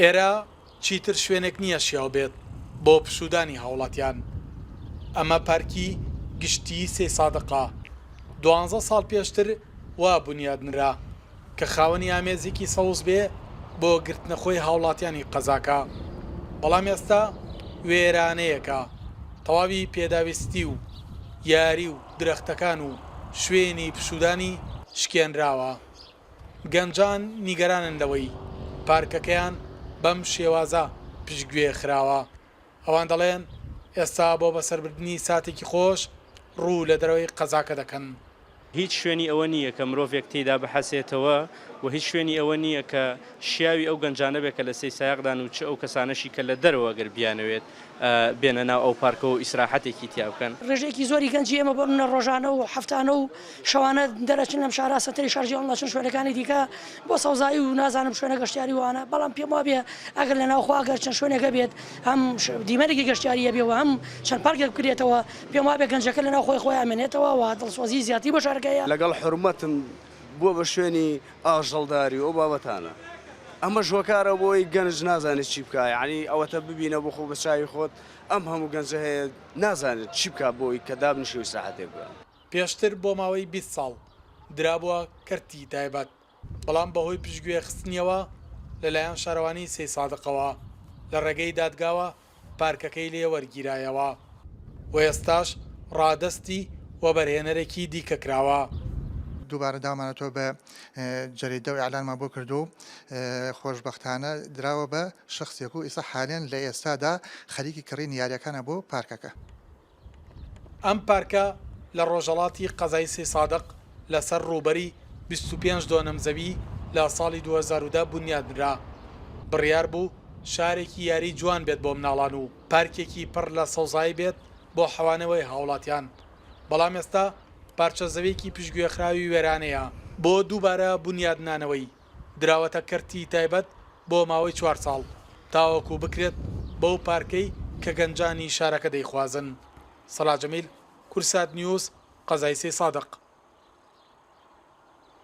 ئێرە چیتر شوێنێک نییە شیاو بێت بۆ پشودانی هاوڵاتیان. ئەمە پارکی گشتی سێ سادقا 12 ساڵ پێشتر وا بنیادنرا کە خاوەنی ئامێزێکی سەوز بێ بۆ گرتنەخۆی هاوڵاتیانی قەزاکە. بەڵام ئێستا وێرانەیەکە تەواوی پێداویستی و یاری و درەختەکان و شوێنی پشودانی شکێنراوە. گەنجان نیگەرانن لەوەی پارکەکەیان بەم شێوازە پشتگوێ خراوە. ئەوان دەڵێن ئێستا بۆ بەسەربردننی ساتێکی خۆش ڕوو لە دەرەوەی قەزاکە دەکەن. هیچ شوێنی ئەوە نییە کە مرۆڤێک تێیدا بەحەسێتەوە و هیچ شوێنی ئەوە نییە کە شیاوی ئەو گەنجانە بێت کە لە سەی سایقدان و چ ئەو کەسانەشی کە لە دەرەوە گەر بیانەوێت بێنە ناو ئەو پارکە و ئیسراحەتێکی تیا بکەن. ڕێژێکی زۆری گەنجی ئێمە بۆ منە ڕۆژانە و هەفتانە و شەوانە دەرەچن لەم شارە سەتەری شارژیان ناچن شوێنەکانی دیکە بۆ سەوزایی و نازانم شوێنە گەشتیاری وانە. بەڵام پێم وابێ ئەگەر لە ناوخوا گەر چەند شوێنەکە بێت هەم دیمەرێکی گەشتیاریە بێەوە هەم چەند پارکێک بکرێتەوە پێم وابێ گەنجەکە لە ناو خۆی ئامێنێتەوە و دڵسۆزی زیاتی بۆ شارەکەیە. لەگەڵ حرمەتم بووە بە شوێنی ئاژەڵداری ئەو بابەتانە. ئەمە ژۆکارە بۆی گەنج نازانێت چی بکە، یعنی ئەوەتە ببینە بۆ خۆ بە چاوی خۆت ئەم هەموو گەنجە هەیە نازانێت چی بکە بۆی کە دابنیشی و ساحەتێ بکە. پێشتر بۆ ماوەی 20 ساڵ درابووە کەرتی تایبەت، بەڵام بەهۆی پشتگوێ خستنیەوە لەلایەن شارەوانی سێ سادقەوە لە ڕێگەی دادگاوە پارکەکەی لێ وەرگیرایەوە و ئێستاش ڕادەستی وە بەرهێنەرێکی دیکە کراوە. دووبارە دامانەتەوە بە جەریدە و ئیعلانمان بۆ کردو خۆشبەختانە دراوە بە شخصێک و ئێستا حالیان لە ئێستادا خەریکی کڕی یاریەکانە بۆ پارکەکە. ئەم پارکە لە ڕۆژەڵاتی قەزای سێ سادق لەسەر ڕووبەری 25 دۆنەمزەوی لە ساڵی 2010 بنیادنرا. بڕیار بوو شارێکی یاری جوان بێت بۆ مناڵان و پارکێکی پڕ لە سەوزایی بێت بۆ حەوانەوەی هاوڵاتیان. بەڵام ئێستا پارچە زەویەکی پشتگوێخراوی وێرانەیە بۆ دووبارە بنیادنانەوەی دراوەتە کەرتی تایبەت بۆ ماوەی 4 ساڵ تاوەکو بکرێت بەو پارکەی کە گەنجانی شارەکە دەیخوازن. سەلاح جەمیل، کورسات نیوز، قەزای سێ سادق.